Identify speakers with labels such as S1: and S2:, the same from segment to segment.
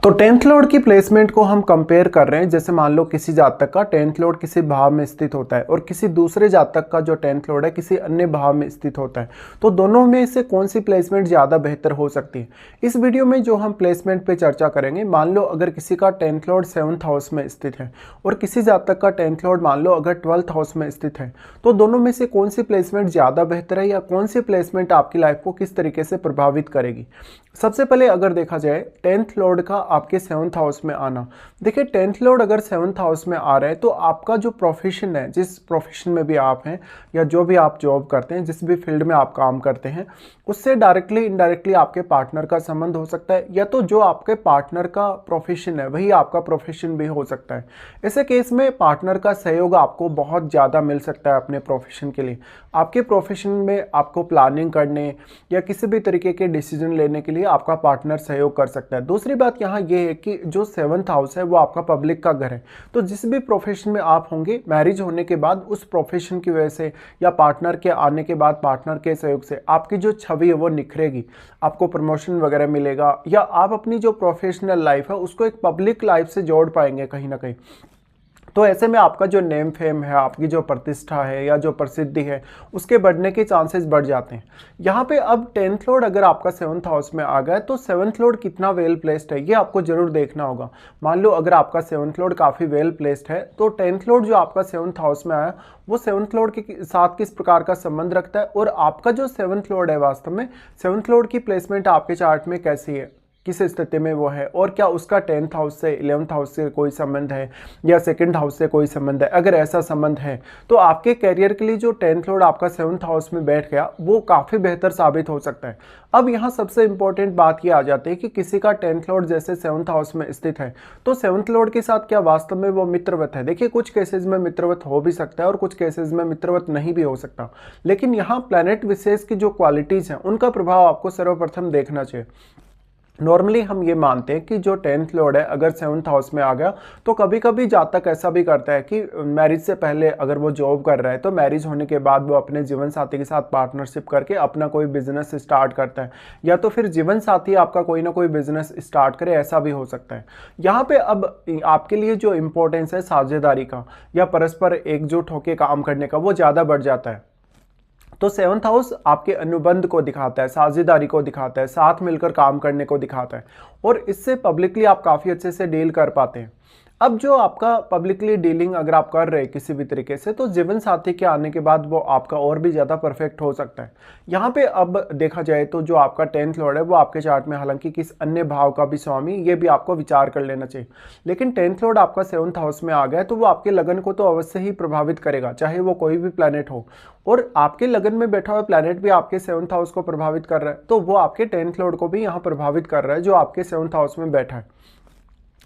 S1: तो tenth Lord की placement को हम कंपेयर कर रहे हैं। जैसे मान लो किसी जातक का टेंथ लॉर्ड किसी भाव में स्थित होता है और किसी दूसरे जातक का जो टेंथ लॉर्ड है किसी अन्य भाव में स्थित होता है, तो दोनों में से कौन सी प्लेसमेंट ज़्यादा बेहतर हो सकती है। इस वीडियो में जो हम प्लेसमेंट पे चर्चा करेंगे, मान लो अगर किसी का टेंथ लॉर्ड 7th हाउस में स्थित है और किसी जातक का टेंथ लॉर्ड मान लो अगर 12th हाउस में स्थित है, तो दोनों में से कौन सी प्लेसमेंट ज़्यादा बेहतर है या कौन सी प्लेसमेंट आपकी लाइफ को किस तरीके से प्रभावित करेगी। सबसे पहले अगर देखा जाए टेंथ लॉर्ड का आपके 7th हाउस में आना, देखिए टेंथ लॉर्ड अगर 7th हाउस में आ रहा है तो आपका जो प्रोफेशन है, जिस प्रोफेशन में भी आप हैं या जो भी आप जॉब करते हैं, जिस भी फील्ड में आप काम करते हैं, उससे डायरेक्टली इनडायरेक्टली आपके पार्टनर का संबंध हो सकता है, या तो जो आपके पार्टनर का प्रोफेशन है वही आपका प्रोफेशन भी हो सकता है। ऐसे केस में पार्टनर का सहयोग आपको बहुत ज़्यादा मिल सकता है अपने प्रोफेशन के लिए। आपके प्रोफेशन में आपको प्लानिंग करने या किसी भी तरीके के डिसीजन लेने के लिए आपका पार्टनर सहयोग कर सकता है। दूसरी बात यहाँ ये है कि जो 7th हाउस है वो आपका पब्लिक का घर है, तो जिस भी प्रोफेशन में आप होंगे, मैरिज होने के बाद उस प्रोफेशन की वजह से या पार्टनर के आने के बाद पार्टनर के सहयोग से आपकी जो छवि है वो निखरेगी, आपको प्रमोशन वगैरह मिलेगा, या आप अपनी जो प्रोफेशनल लाइफ है उसको एक पब्लिक लाइफ से जोड़ पाएंगे कहीं ना कहीं। तो ऐसे में आपका जो नेम फेम है, आपकी जो प्रतिष्ठा है या जो प्रसिद्धि है, उसके बढ़ने के चांसेस बढ़ जाते हैं। यहाँ पे अब टेंथ लॉर्ड अगर आपका 7th हाउस में आ गया तो 7th लॉर्ड कितना वेल प्लेस्ड है ये आपको जरूर देखना होगा। मान लो अगर आपका 7th लॉर्ड काफ़ी वेल प्लेस्ड है तो टेंथ लॉर्ड जो आपका 7th हाउस में आया वो 7th लॉर्ड के साथ किस प्रकार का संबंध रखता है, और आपका जो 7th लॉर्ड है वास्तव में 7th लॉर्ड की प्लेसमेंट आपके चार्ट में कैसी है, किस स्थिति में वो है, और क्या उसका 10th हाउस से 11th हाउस से कोई संबंध है या 2nd हाउस से कोई संबंध है। अगर ऐसा संबंध है तो आपके करियर के लिए जो 10th लॉर्ड आपका 7th हाउस में बैठ गया वो काफ़ी बेहतर साबित हो सकता है। अब यहाँ सबसे इंपॉर्टेंट बात ये आ जाती है कि किसी का 10th लॉर्ड जैसे 7th हाउस में स्थित है तो 7th लॉर्ड के साथ क्या वास्तव में वो मित्रवत है। देखिए कुछ केसेस में मित्रवत हो भी सकता है और कुछ केसेस में मित्रवत नहीं भी हो सकता, लेकिन यहाँ प्लैनेट विशेष की जो क्वालिटीज़ हैं उनका प्रभाव आपको सर्वप्रथम देखना चाहिए। नॉर्मली हम ये मानते हैं कि जो 10th लॉर्ड है अगर 7th हाउस में आ गया तो कभी कभी जातक ऐसा भी करता है कि मैरिज से पहले अगर वो जॉब कर रहा है तो मैरिज होने के बाद वो अपने जीवन साथी के साथ पार्टनरशिप करके अपना कोई बिजनेस स्टार्ट करता है, या तो फिर जीवन साथी आपका कोई ना कोई बिजनेस स्टार्ट करे, ऐसा भी हो सकता है। यहाँ पे अब आपके लिए जो इम्पोर्टेंस है साझेदारी का या परस्पर एकजुट होकर काम करने का वो ज़्यादा बढ़ जाता है। तो 7th हाउस आपके अनुबंध को दिखाता है, साझेदारी को दिखाता है, साथ मिलकर काम करने को दिखाता है, और इससे पब्लिकली आप काफ़ी अच्छे से डील कर पाते हैं। अब जो आपका पब्लिकली डीलिंग अगर आप कर रहे हैं किसी भी तरीके से, तो जीवन साथी के आने के बाद वो आपका और भी ज़्यादा परफेक्ट हो सकता है। यहाँ पे अब देखा जाए तो जो आपका 10th लॉर्ड है वो आपके चार्ट में हालांकि किस अन्य भाव का भी स्वामी, ये भी आपको विचार कर लेना चाहिए, लेकिन 10th लॉर्ड आपका 7th हाउस में आ गया तो वो आपके लगन को तो अवश्य ही प्रभावित करेगा, चाहे वो कोई भी प्लैनेट हो। और आपके लगन में बैठा हुआ प्लैनेट भी आपके 7th हाउस को प्रभावित कर रहा है, तो वो आपके 10th लॉर्ड को भी यहाँ प्रभावित कर रहा है जो आपके 7th हाउस में बैठा है।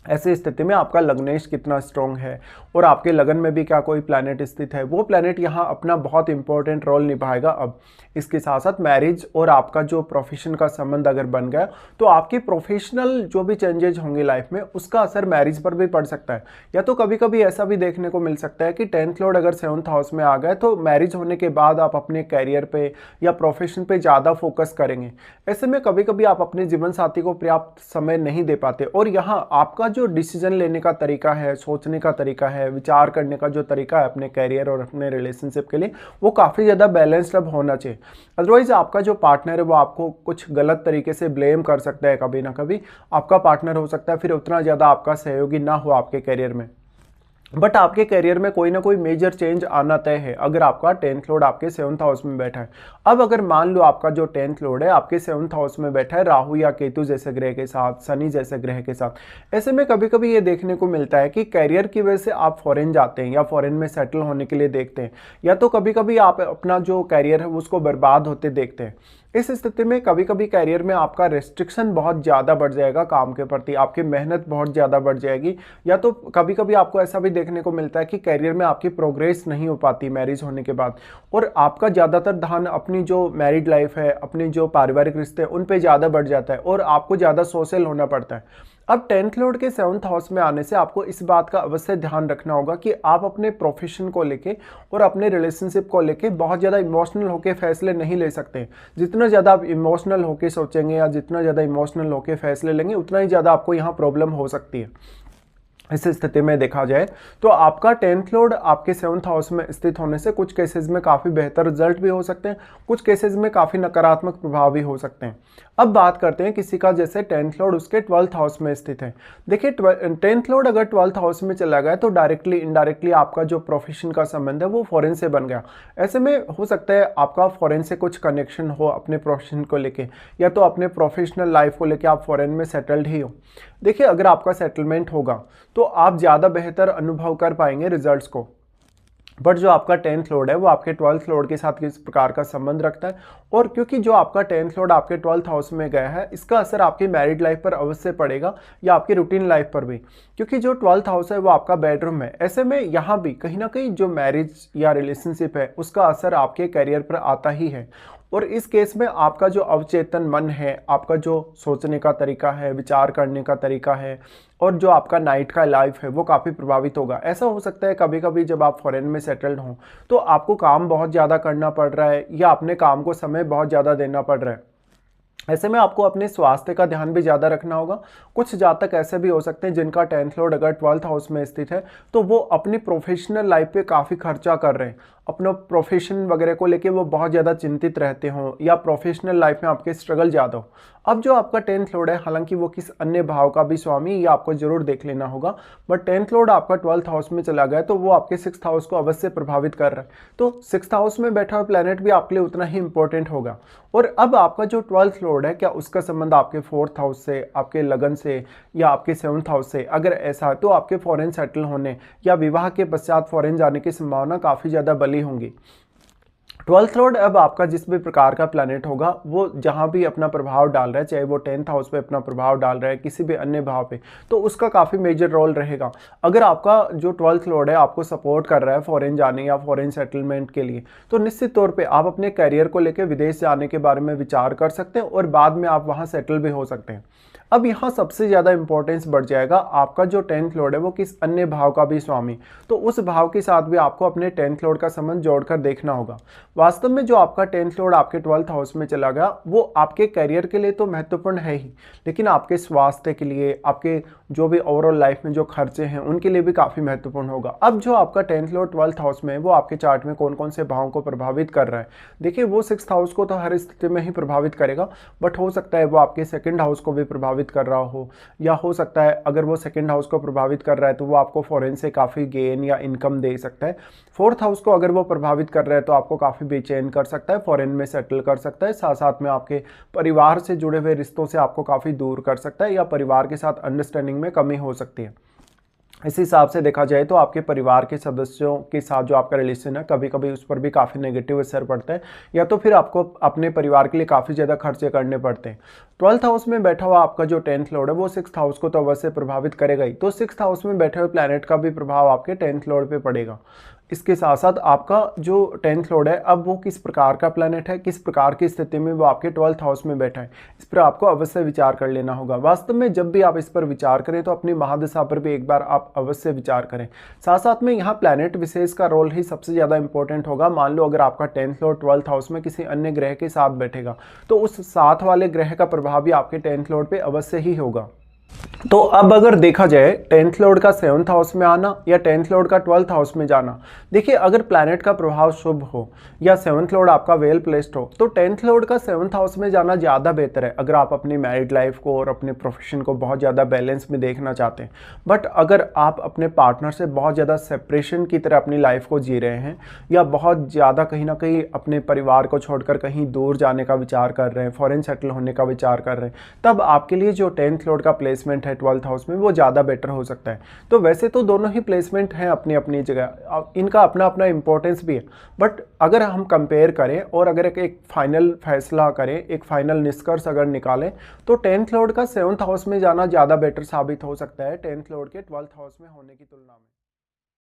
S1: ऐसी स्थिति में आपका लग्नेश कितना स्ट्रॉन्ग है और आपके लगन में भी क्या कोई प्लैनेट स्थित है, वो प्लैनेट यहाँ अपना बहुत इंपॉर्टेंट रोल निभाएगा। अब इसके साथ साथ मैरिज और आपका जो प्रोफेशन का संबंध अगर बन गया तो आपकी प्रोफेशनल जो भी चेंजेज होंगे लाइफ में उसका असर मैरिज पर भी पड़ सकता है। या तो कभी कभी ऐसा भी देखने को मिल सकता है कि 10th लॉर्ड अगर 7th हाउस में आ गए तो मैरिज होने के बाद आप अपने कैरियर पे या प्रोफेशन पे ज़्यादा फोकस करेंगे। ऐसे में कभी कभी आप अपने जीवन साथी को पर्याप्त समय नहीं दे पाते, और यहाँ आपका जो डिसीजन लेने का तरीका है, सोचने का तरीका है, विचार करने का जो तरीका है अपने करियर और अपने रिलेशनशिप के लिए, वो काफ़ी ज़्यादा बैलेंस्ड अब होना चाहिए। अदरवाइज आपका जो पार्टनर है वो आपको कुछ गलत तरीके से ब्लेम कर सकता है, कभी ना कभी आपका पार्टनर हो सकता है फिर उतना ज़्यादा आपका सहयोगी ना हो आपके करियर में, बट आपके करियर में कोई ना कोई मेजर चेंज आना तय है अगर आपका 10th लॉर्ड आपके 7th हाउस में बैठा है। अब अगर मान लो आपका जो 10th लॉर्ड है आपके 7th हाउस में बैठा है राहु या केतु जैसे ग्रह के साथ, शनि जैसे ग्रह के साथ, ऐसे में कभी कभी ये देखने को मिलता है कि करियर की वजह से आप फॉरेन जाते हैं या फॉरेन में सेटल होने के लिए देखते हैं, या तो कभी कभी आप अपना जो करियर है उसको बर्बाद होते देखते हैं। इस स्थिति में कभी कभी करियर में आपका रेस्ट्रिक्शन बहुत ज़्यादा बढ़ जाएगा, काम के प्रति आपकी मेहनत बहुत ज़्यादा बढ़ जाएगी, या तो कभी कभी आपको ऐसा भी देखने को मिलता है कि करियर में आपकी प्रोग्रेस नहीं हो पाती मैरिज होने के बाद, और आपका ज़्यादातर ध्यान अपनी जो मैरिड लाइफ है, अपनी जो पारिवारिक रिश्ते हैं उन पे ज़्यादा बढ़ जाता है और आपको ज़्यादा सोशल होना पड़ता है। अब 10th लॉर्ड के 7th हाउस में आने से आपको इस बात का अवश्य ध्यान रखना होगा कि आप अपने प्रोफेशन को लेके और अपने रिलेशनशिप को लेके बहुत ज़्यादा इमोशनल होकर फैसले नहीं ले सकते। जितना ज़्यादा आप इमोशनल होकर सोचेंगे या जितना ज़्यादा इमोशनल होकर फैसले लेंगे उतना ही ज़्यादा आपको यहाँ प्रॉब्लम हो सकती है। इस स्थिति में देखा जाए तो आपका 10th लॉर्ड आपके 7th हाउस में स्थित होने से कुछ केसेस में काफ़ी बेहतर रिजल्ट भी हो सकते हैं, कुछ केसेस में काफ़ी नकारात्मक प्रभाव भी हो सकते हैं। अब बात करते हैं किसी का जैसे 10th लॉर्ड उसके 12th हाउस में स्थित है। देखिए 10th लॉर्ड अगर 12th हाउस में चला गया तो डायरेक्टली इनडायरेक्टली आपका जो प्रोफेशन का संबंध है वो फॉरेन से बन गया। ऐसे में हो सकता है आपका फॉरेन से कुछ कनेक्शन हो अपने प्रोफेशन को लेके, या तो अपने प्रोफेशनल लाइफ को लेके आप फॉरेन में सेटल्ड ही हो। देखिए अगर आपका सेटलमेंट होगा तो आप ज़्यादा बेहतर अनुभव कर पाएंगे रिजल्ट्स को। बट जो आपका 10th लॉर्ड है वो आपके 12th लॉर्ड के साथ किस प्रकार का संबंध रखता है, और क्योंकि जो आपका 10th लॉर्ड आपके 12th हाउस में गया है इसका असर आपकी मैरिड लाइफ पर अवश्य पड़ेगा या आपकी रूटीन लाइफ पर भी, क्योंकि जो 12th हाउस है वो आपका बेडरूम है। ऐसे में यहाँ भी कहीं ना कहीं जो मैरिज या रिलेशनशिप है उसका असर आपके करियर पर आता ही है। और इस केस में आपका जो अवचेतन मन है, आपका जो सोचने का तरीका है, विचार करने का तरीका है, और जो आपका नाइट का लाइफ है वो काफ़ी प्रभावित होगा। ऐसा हो सकता है कभी कभी जब आप फॉरेन में सेटल्ड हों तो आपको काम बहुत ज़्यादा करना पड़ रहा है या अपने काम को समय बहुत ज़्यादा देना पड़ रहा है। ऐसे में आपको अपने स्वास्थ्य का ध्यान भी ज़्यादा रखना होगा। कुछ जातक ऐसे भी हो सकते हैं जिनका 10th लॉर्ड अगर 12th हाउस में स्थित है तो वो अपनी प्रोफेशनल लाइफ पे काफ़ी खर्चा कर रहे हैं, अपना प्रोफेशन वगैरह को लेके वो बहुत ज़्यादा चिंतित रहते हों या प्रोफेशनल लाइफ में आपके स्ट्रगल ज़्यादा हो। अब जो आपका 10th लॉर्ड है हालांकि वो किस अन्य भाव का भी स्वामी, ये आपको जरूर देख लेना होगा, बट 10th लॉर्ड आपका 12th हाउस में चला गया तो वो आपके 6th हाउस को अवश्य प्रभावित कर रहा है। तो 6th हाउस में बैठा हुआ प्लैनेट भी आपके लिए उतना ही इंपॉर्टेंट होगा। और अब आपका जो 12th लॉर्ड है क्या उसका संबंध आपके 4th हाउस से, आपके लगन से या आपके 7th हाउस से, अगर ऐसा है तो आपके फॉरेन सेटल होने या विवाह के पश्चात फॉरेन जाने की संभावना काफ़ी ज़्यादा बली होंगी। 12th लॉर्ड अब आपका जिस भी प्रकार का प्लैनेट होगा वो जहाँ भी अपना प्रभाव डाल रहा है, चाहे वो 10th हाउस पे अपना प्रभाव डाल रहा है किसी भी अन्य भाव पे, तो उसका काफ़ी मेजर रोल रहेगा। अगर आपका जो 12th लॉर्ड है आपको सपोर्ट कर रहा है फॉरेन जाने या फॉरेन सेटलमेंट के लिए, तो निश्चित तौर पे आप अपने करियर को लेकर विदेश जाने के बारे में विचार कर सकते हैं और बाद में आप वहाँ सेटल भी हो सकते हैं। अब यहाँ सबसे ज़्यादा इंपॉर्टेंस बढ़ जाएगा आपका जो 10th लॉर्ड है वो किस अन्य भाव का भी स्वामी, तो उस भाव के साथ भी आपको अपने 10th लॉर्ड का संबंध जोड़कर देखना होगा। वास्तव में जो आपका 10th लॉर्ड आपके 12th हाउस में चला गया वो आपके करियर के लिए तो महत्वपूर्ण है ही, लेकिन आपके स्वास्थ्य के लिए, आपके जो भी ओवरऑल लाइफ में जो खर्चे हैं उनके लिए भी काफ़ी महत्वपूर्ण होगा। अब जो आपका 10th लॉर्ड 12th हाउस में है वो आपके चार्ट में कौन कौन से भावों को प्रभावित कर रहा है। देखिए वो 6th हाउस को तो हर स्थिति में ही प्रभावित करेगा, बट हो सकता है वो आपके 2nd हाउस को भी प्रभावित कर रहा हो, या हो सकता है अगर वो 2nd हाउस को प्रभावित कर रहा है तो वो आपको फॉरेन से काफ़ी गेन या इनकम दे सकता है। 4th हाउस को अगर वो प्रभावित कर रहा है तो आपको काफ़ी बेचैन कर सकता है, फॉरेन में सेटल कर सकता है, साथ साथ में आपके परिवार से जुड़े हुए रिश्तों से आपको काफ़ी दूर कर सकता है या परिवार के साथ अंडरस्टैंडिंग में कमी हो सकती है। इस हिसाब से देखा जाए तो आपके परिवार के सदस्यों के साथ जो आपका रिलेशन है कभी कभी उस पर भी काफ़ी नेगेटिव असर पड़ता है, या तो फिर आपको अपने परिवार के लिए काफ़ी ज़्यादा खर्चे करने पड़ते हैं। 12th हाउस में बैठा हुआ आपका जो 10th लॉर्ड है वो 6th हाउस को तो अवश्य प्रभावित करेगा ही, तो 6th हाउस में बैठे हुए प्लैनेट का भी प्रभाव आपके 10th लॉर्ड पे पड़ेगा। इसके साथ साथ आपका जो 10th लॉर्ड है अब वो किस प्रकार का प्लैनेट है, किस प्रकार की स्थिति में वो आपके 12th हाउस में बैठा है, इस पर आपको अवश्य विचार कर लेना होगा। वास्तव में जब भी आप इस पर विचार करें तो अपनी महादशा पर भी एक बार आप अवश्य विचार करें। साथ साथ में यहाँ प्लैनेट विशेष का रोल ही सबसे ज़्यादा इंपॉर्टेंट होगा। मान लो अगर आपका 10th लॉर्ड 12th हाउस में किसी अन्य ग्रह के साथ बैठेगा तो उस साथ वाले ग्रह का प्रभाव भी आपके 10th लॉर्ड पे अवश्य ही होगा। तो अब अगर देखा जाए 10th लॉर्ड का 7th हाउस में आना या 10th लॉर्ड का 12th हाउस में जाना, देखिए अगर प्लैनेट का प्रभाव शुभ हो या 7th लॉर्ड आपका वेल प्लेस्ड हो तो 10th लॉर्ड का 7th हाउस में जाना ज़्यादा बेहतर है अगर आप अपनी मैरिड लाइफ को और अपने प्रोफेशन को बहुत ज़्यादा बैलेंस में देखना चाहते हैं। बट अगर आप अपने पार्टनर से बहुत ज़्यादा सेपरेशन की तरह अपनी लाइफ को जी रहे हैं या बहुत ज़्यादा कहीं ना कहीं अपने परिवार को छोड़कर कहीं दूर जाने का विचार कर रहे हैं, फॉरेन सेटल होने का विचार कर रहे हैं, तब आपके लिए जो 10th लॉर्ड का प्लेसमेंट है 12th हाउस में वो ज़्यादा बेटर हो सकता है। तो वैसे तो दोनों ही प्लेसमेंट हैं अपनी अपनी जगह, इनका अपना अपना इंपॉर्टेंस भी है, बट अगर हम कंपेयर करें और अगर एक फाइनल फैसला करें, एक फाइनल निष्कर्ष अगर निकालें तो 10th लॉर्ड का 7th हाउस में जाना ज़्यादा बेटर साबित हो सकता है 10th लॉर्ड के 12th हाउस में होने की तुलना में।